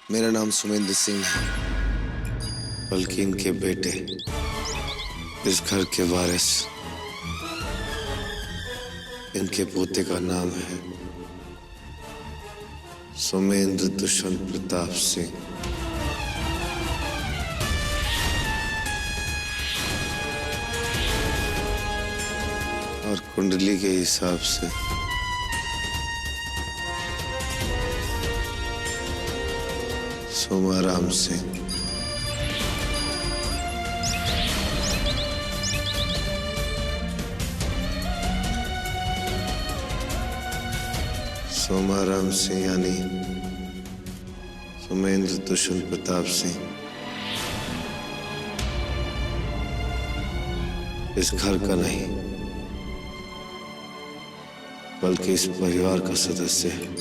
मेरा नाम सुमेंद्र सिंह है, बल्कि इनके बेटे, इस घर के वारिस, इनके पोते का नाम है सुमेंद्र दुष्यंत प्रताप सिंह। और कुंडली के हिसाब से सोमाराम सिंह। सोमाराम सिंह यानी सुमेंद्र दुष्यंत प्रताप सिंह इस घर का नहीं, बल्कि इस परिवार का सदस्य है।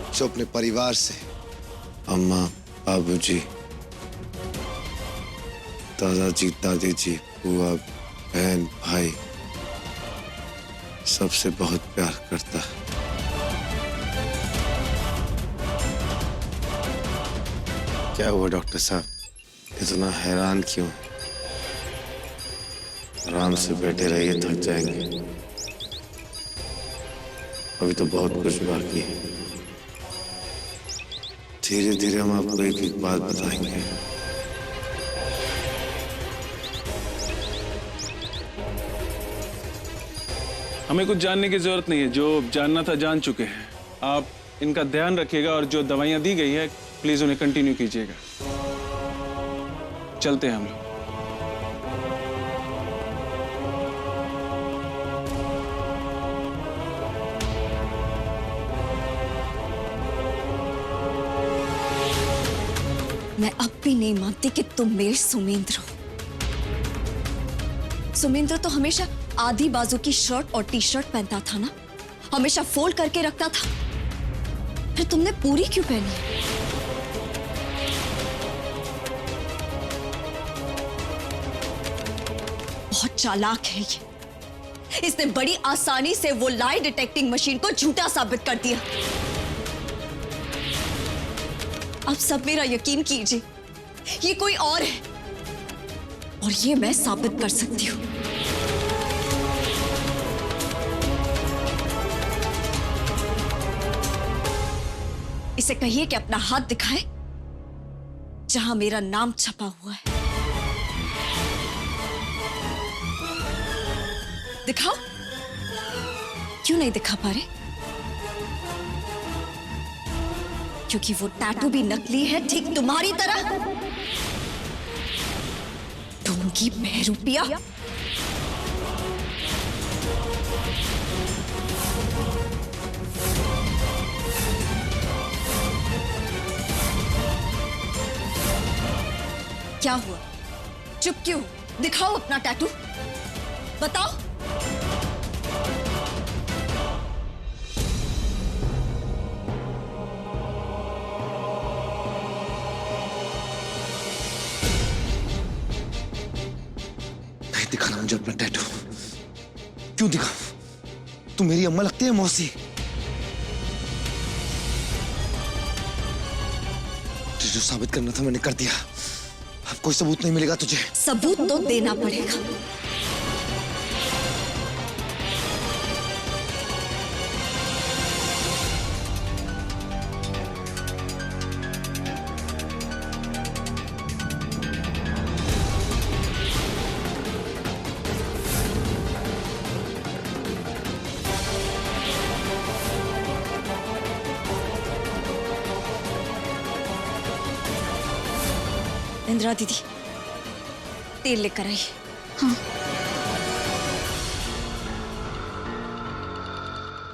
जो अपने परिवार से अम्मा, बाबूजी, दादाजी, दादी जी, बुआ, बहन, भाई सबसे बहुत प्यार करता है। क्या हुआ डॉक्टर साहब, इतना हैरान क्यों? आराम से बैठे रहिए, थक जाएंगे। अभी तो बहुत कुछ बाकी है। धीरे धीरे हम आपको एक एक बात बताएंगे। हमें कुछ जानने की जरूरत नहीं है, जो जानना था जान चुके हैं। आप इनका ध्यान रखिएगा और जो दवाइयां दी गई है प्लीज उन्हें कंटिन्यू कीजिएगा। चलते हैं हम लोग। मैं अब भी नहीं मानती कि तुम मेरे सुमेंद्र हो। सुमेंद्र तो हमेशा आधी बाजू की शर्ट और टी शर्ट पहनता था ना, हमेशा फोल्ड करके रखता था। फिर तुमने पूरी क्यों पहनी? बहुत चालाक है ये। इसने बड़ी आसानी से वो लाई डिटेक्टिंग मशीन को झूठा साबित कर दिया। अब सब मेरा यकीन कीजिए, ये कोई और है और ये मैं साबित कर सकती हूं। इसे कहिए कि अपना हाथ दिखाए जहां मेरा नाम छपा हुआ है। दिखाओ। क्यों नहीं दिखा पा रहे? क्योंकि वो टैटू भी नकली है, ठीक तुम्हारी तरह। ढोंगी बहरूपिया। क्या हुआ? चुप क्यों? दिखाओ अपना टैटू, बताओ। नहीं दिखाना मुझे अपना टैटू। क्यों दिखाऊं? तुम मेरी अम्मा लगती है मौसी। जो साबित करना था मैंने कर दिया। अब कोई सबूत नहीं मिलेगा तुझे। सबूत तो देना पड़ेगा। इंदिरा दीदी, तेल लेकर आई। हाँ।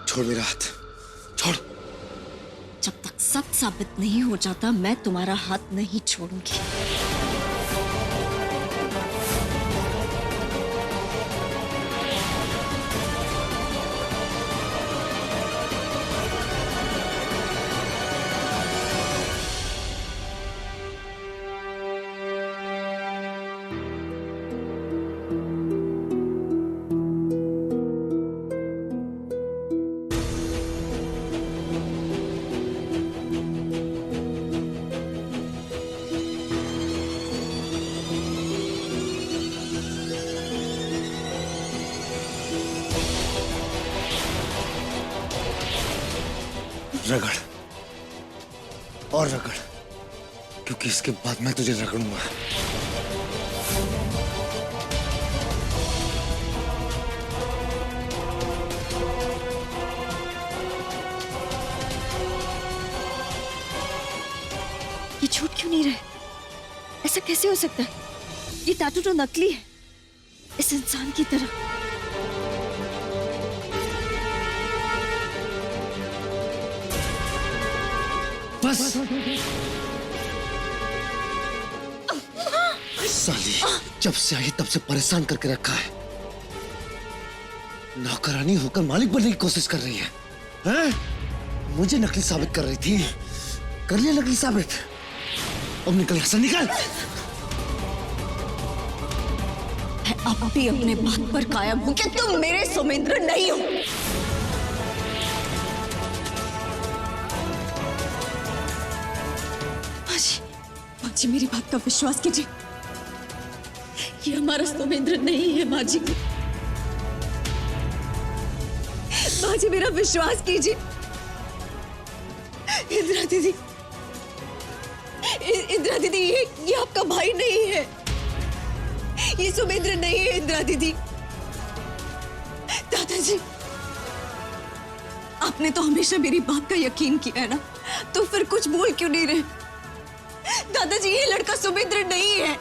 छोड़ मेरा हाथ, छोड़। जब तक सच साबित नहीं हो जाता मैं तुम्हारा हाथ नहीं छोड़ूंगी। रगड़ और रगड़, क्योंकि इसके बाद मैं तुझे रगड़ूंगा। ये छूट क्यों नहीं रहे? ऐसा कैसे हो सकता है? ये टैटू तो नकली है, इस इंसान की तरह। बस साली, जब से आई तब से परेशान करके रखा है। नौकरानी होकर मालिक बनने की कोशिश कर रही है, हैं? मुझे नकली साबित कर रही थी, कर लिया नकली साबित। अब निकल यहाँ से, निकल। मैं अब भी अपने बात पर कायम हूं कि तुम मेरे सुमेंद्र नहीं हो। माँ जी, मेरी बात का विश्वास कीजिए, ये हमारा सुमेंद्र नहीं है। माँ जी, माँ जी, मेरा विश्वास कीजिए। इंदिरा दीदी, इंदिरा दीदी, ये आपका भाई नहीं है, ये सुमेंद्र नहीं है। इंदिरा दीदी, दादाजी, आपने तो हमेशा मेरी बात का यकीन किया है ना, तो फिर कुछ बोल क्यों नहीं रहे? दादाजी, ये लड़का सुमेंद्र नहीं है।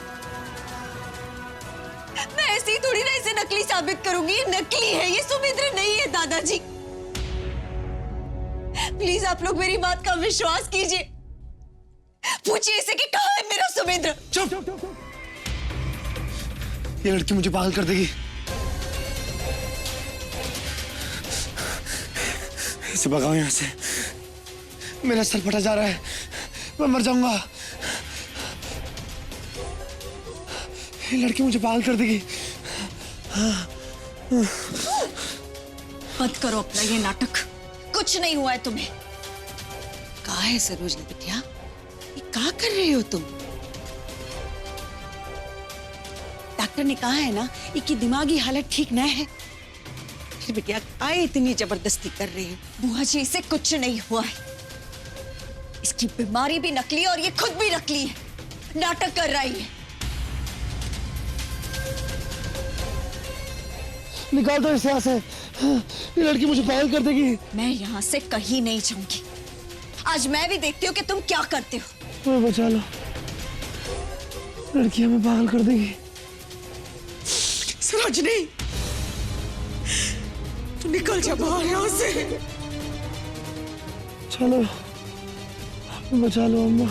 मैं ऐसे ही थोड़ी ना इसे नकली साबित करूंगी, ये नकली है, ये सुमेंद्र नहीं है। दादाजी, प्लीज आप लोग मेरी बात का विश्वास कीजिए। पूछिए इसे कि कहाँ है मेरा सुमेंद्र। चुप! ये लड़की मुझे पागल कर देगी। इसे भगाओ यहाँ से, मेरा सर फटा जा रहा है, मैं मर जाऊंगा। ये लड़की मुझे पागल कर देगी। मत करो अपना ये नाटक, कुछ नहीं हुआ है तुम्हें। कहा है सरोजनी बिटिया, ये क्या कर रही हो तुम? डॉक्टर ने कहा है ना इसकी दिमागी हालत ठीक न है, फिर बिटिया आए इतनी जबरदस्ती कर रही है। बुआ जी, इसे कुछ नहीं हुआ है। इसकी बीमारी भी नकली है और ये खुद भी नकली है, नाटक कर रही है। निकाल दो इसे यहाँ से, ये लड़की मुझे पागल कर देगी। मैं यहाँ से कहीं नहीं जाऊंगी। आज मैं भी देखती हूँ कि तुम क्या करते हो। ओए बचा लो, लड़की हमें पागल कर देगी। सरोजनी, तू निकल जा बाहर यहाँ से। चलो, बचा लो अम्मा।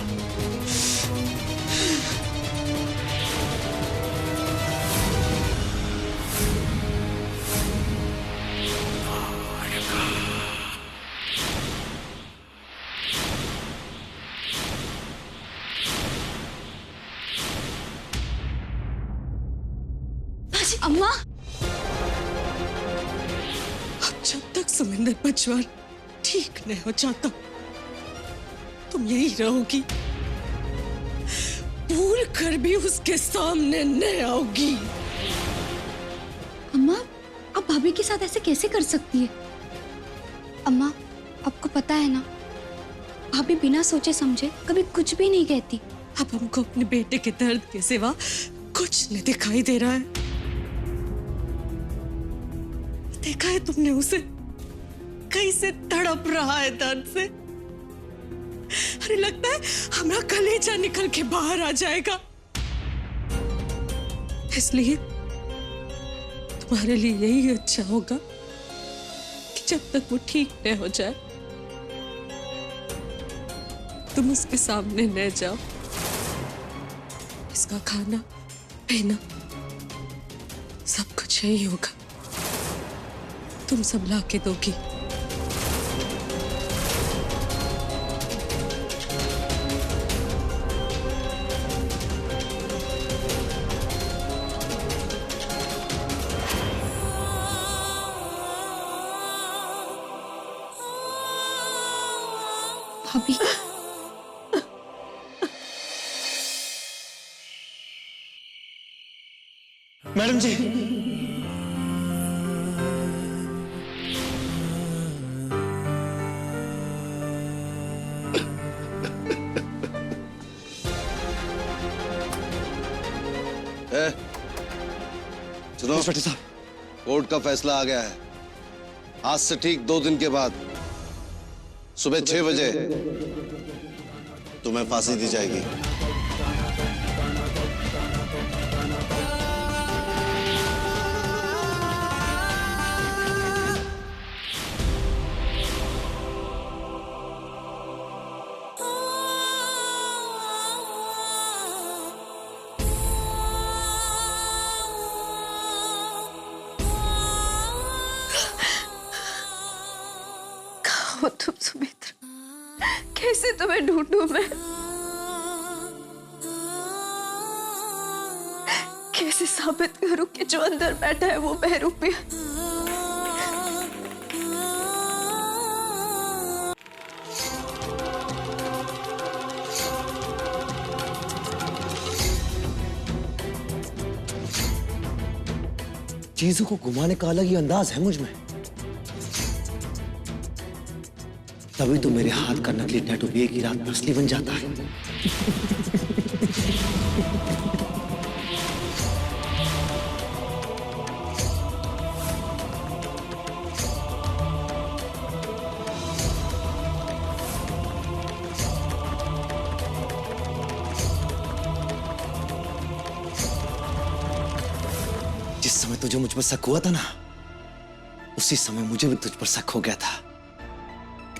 अम्मा, अब जब तक सुमेंद्र पचवार ठीक नहीं हो जाता तुम यही रहोगी, भूल कर भी उसके सामने न आओगी। अम्मा, आप भाभी के साथ ऐसे कैसे कर सकती है? अम्मा, आपको पता है ना, भाभी बिना सोचे समझे कभी कुछ भी नहीं कहती। अब हमको अपने बेटे के दर्द के सिवा कुछ नहीं दिखाई दे रहा है। देखा है तुमने उसे कैसे तड़प रहा है दर्द से? अरे लगता है हमारा कलेजा निकल के बाहर आ जाएगा। इसलिए तुम्हारे लिए यही अच्छा होगा कि जब तक वो ठीक न हो जाए तुम उसके सामने न जाओ। इसका खाना पीना सब कुछ यही होगा, तुम सब ला के दोगी। भाभी, मैडम जी, सुनो इंस्पेक्टर साहब, कोर्ट का फैसला आ गया है। आज से ठीक 2 दिन के बाद सुबह 6 बजे तुम्हें फांसी दी जाएगी। हो तुम सुमित्रा, कैसे तुम्हें ढूंढूं मैं? कैसे साबित करूं कि जो अंदर बैठा है वो बहरूपिया? चीजों को घुमाने का अलग ही अंदाज है मुझ में। तभी तो मेरे हाथ का नकली टैटू भी एक ही रात में असली बन जाता है। जिस समय तुझे मुझ पर शक हुआ था ना, उसी समय मुझे भी तुझ पर शक हो गया था।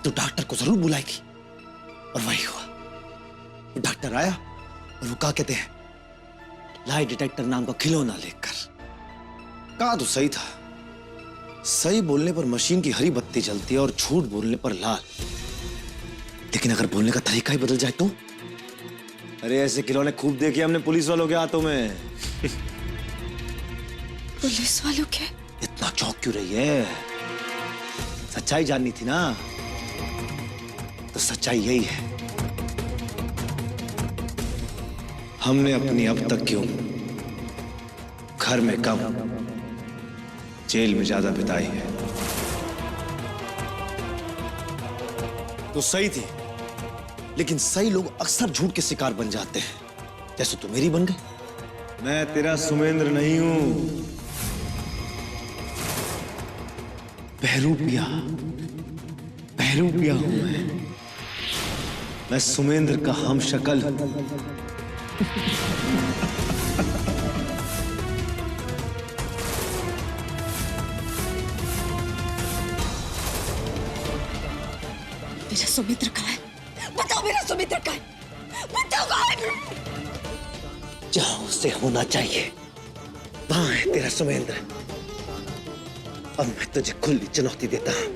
तो डॉक्टर को जरूर बुलाएगी, और वही हुआ। वो डॉक्टर आया और वो क्या कहते हैं, लाई डिटेक्टर नाम का खिलौना लेकर। कहा तो सही था, सही बोलने पर मशीन की हरी बत्ती जलती है और झूठ बोलने पर लाल। लेकिन अगर बोलने का तरीका ही बदल जाए तो? अरे ऐसे खिलौने खूब देखे हमने पुलिस वालों के हाथों में। पुलिस वालों के? इतना चौंक क्यों रही है? सच्चाई जाननी थी ना, तो सच्चाई यही है। हमने अपनी अब तक की उम्र घर में कम, जेल में ज्यादा बिताई है। तो सही थी, लेकिन सही लोग अक्सर झूठ के शिकार बन जाते हैं, जैसे तू मेरी बन गई। मैं तेरा सुमेंद्र नहीं हूं, बहरूपिया। बहरूपिया हूं मैं सुमेंद्र का हमशक्ल हूं। मेरा सुमित्र कहाँ है? बताओ मेरा सुमित्र कहाँ है? बताओ कहाँ है? जहां उसे होना चाहिए वहां है तेरा सुमेंद्र। अब मैं तुझे खुली चुनौती देता हूं,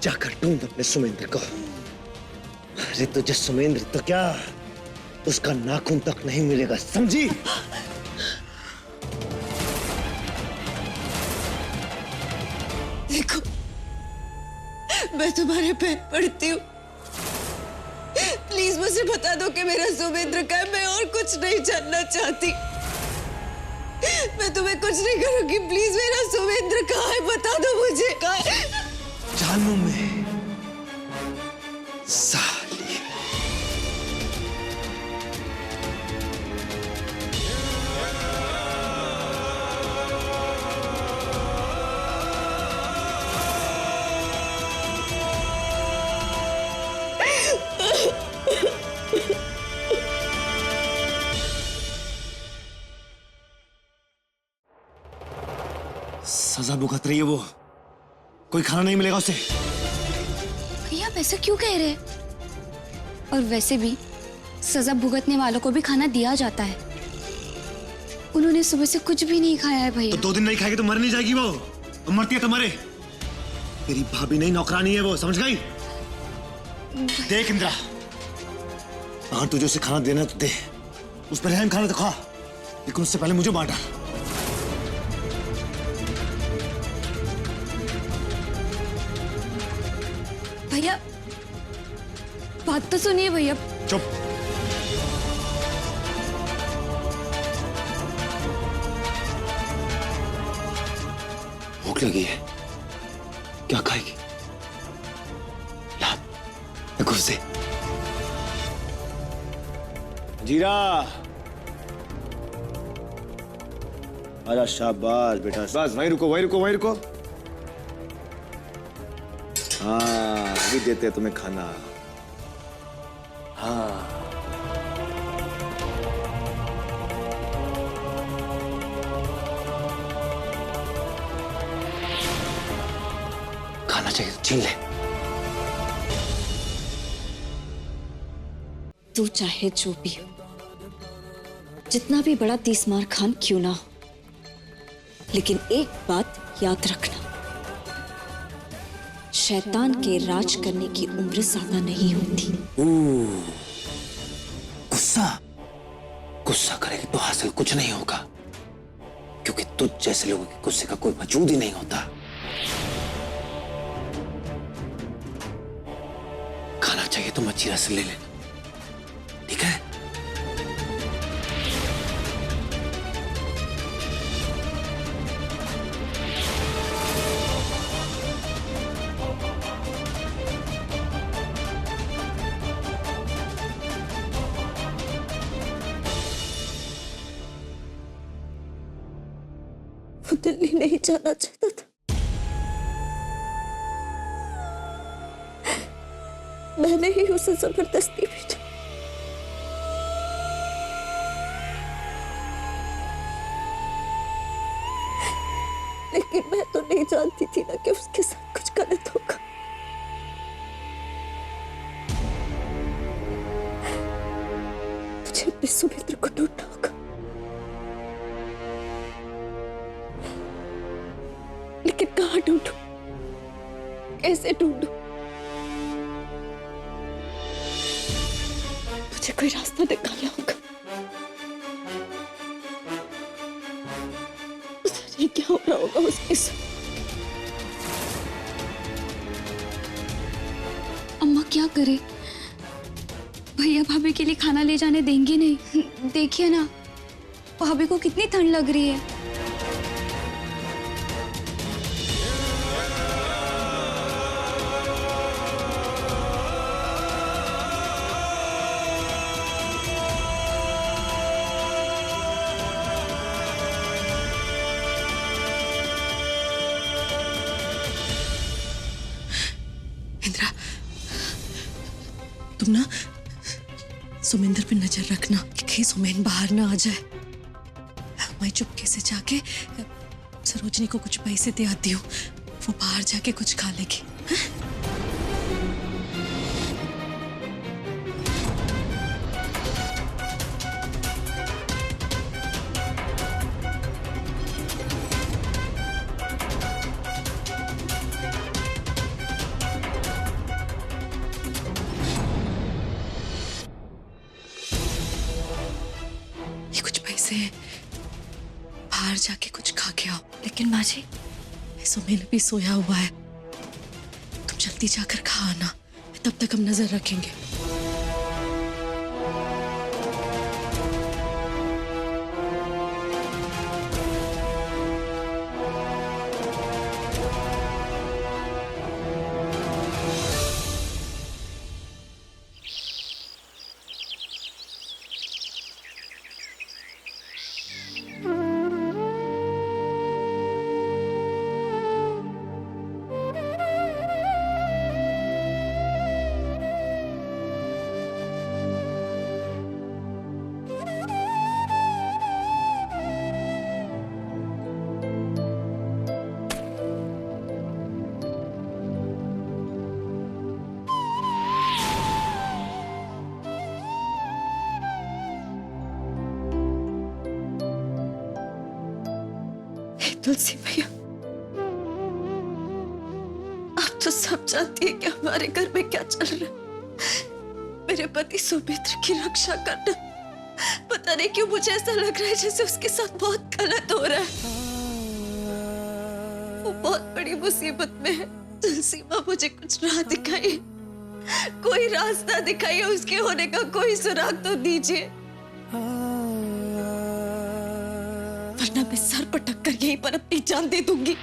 जाकर ढूंढ अपने सुमेंद्र को। अरे तुझे सुमेंद्र तो क्या, उसका नाखून तक नहीं मिलेगा, समझी? देखो, मैं तुम्हारे पैर पड़ती हूँ, प्लीज मुझे बता दो कि मेरा सुमेंद्र का है। मैं और कुछ नहीं जानना चाहती, मैं तुम्हें कुछ नहीं करूंगी। प्लीज मेरा सुमेंद्र कहाँ है? बता दो मुझे कहाँ है? जानू में साली। सजा भुगत रही है वो, कोई खाना नहीं मिलेगा उसे। भैया आप ऐसा क्यों कह रहे हैं? और वैसे भी सजा भुगतने वालों को भी खाना दिया जाता है। उन्होंने सुबह से कुछ भी नहीं खाया है भैया। तो 2 दिन नहीं खाएगी तो मर नहीं जाएगी वो, और मरती है तो मरे। तेरी भाभी नहीं, नौकरानी है वो, समझ गई? देख इंदिरा, अगर तुझे उसे खाना देना तो दे, उस पर रहम खाना तो खा, लेकिन उससे पहले मुझे मार डाल। भैया बात तो सुनिए भैया। चुप। भूख लगी है, क्या खाएगी? ला, घुस दे। जीरा, आजा, शाबाश बेटा, बस वहीं रुको, वहीं रुको, वहीं रुको। हाँ, अभी देते हैं तुम्हें खाना। हाँ, खाना चाहिए तो छीन ले। तू चाहे जो भी हो, जितना भी बड़ा तीसमार खान क्यों ना हो, लेकिन एक बात याद रखना, शैतान के राज करने की उम्र ज्यादा नहीं होती। गुस्सा गुस्सा करेगी तो हासिल कुछ नहीं होगा, क्योंकि तुझ जैसे लोगों के गुस्से का कोई वजूद ही नहीं होता। खाना चाहिए तो मच्छी रस ले लेना, ठीक है? वो दिल्ली नहीं जाना चाहता था, मैंने ही उसे जबरदस्ती भेजा। लेकिन मैं तो नहीं जानती थी ना कि उसके साथ कुछ गलत होगा। मुझे अपने सुमित्र को ढूंढना होगा, लेकिन कहाँ ढूंढूं, कैसे ढूंढूं? मुझे कोई रास्ता निकालना होगा। ये क्या हो रहा होगा उसके साथ? अम्मा क्या करे? भैया भाभी के लिए खाना ले जाने देंगे नहीं। देखिए ना, भाभी को कितनी ठंड लग रही है। इंद्रा, तुम ना सुमिंदर पे नजर रखना कि कहीं सुमेन बाहर ना आ जाए। मैं चुपके से जाके सरोजनी को कुछ पैसे दे आती हूँ, वो बाहर जाके कुछ खा लेगी। ये कुछ पैसे बाहर जाके कुछ खा के आओ। लेकिन माँ जी, सुमेन भी सोया हुआ है, तुम जल्दी जाकर खा आना, तब तक हम नजर रखेंगे। तुलसी भैया, आप तो सब जानती है कि हमारे घर में क्या चल रहा है। मेरे पति सुमित्र की रक्षा करना, पता नहीं क्यों मुझे ऐसा लग रहा है जैसे उसके साथ बहुत गलत हो रहा है। वो बहुत बड़ी मुसीबत में है। तुलसी माँ, मुझे कुछ राह दिखाइए, कोई रास्ता दिखाइए, उसके होने का कोई सुराग तो दीजिए, वरना मैं सर पटक कर यहीं पर अपनी जान दे दूंगी।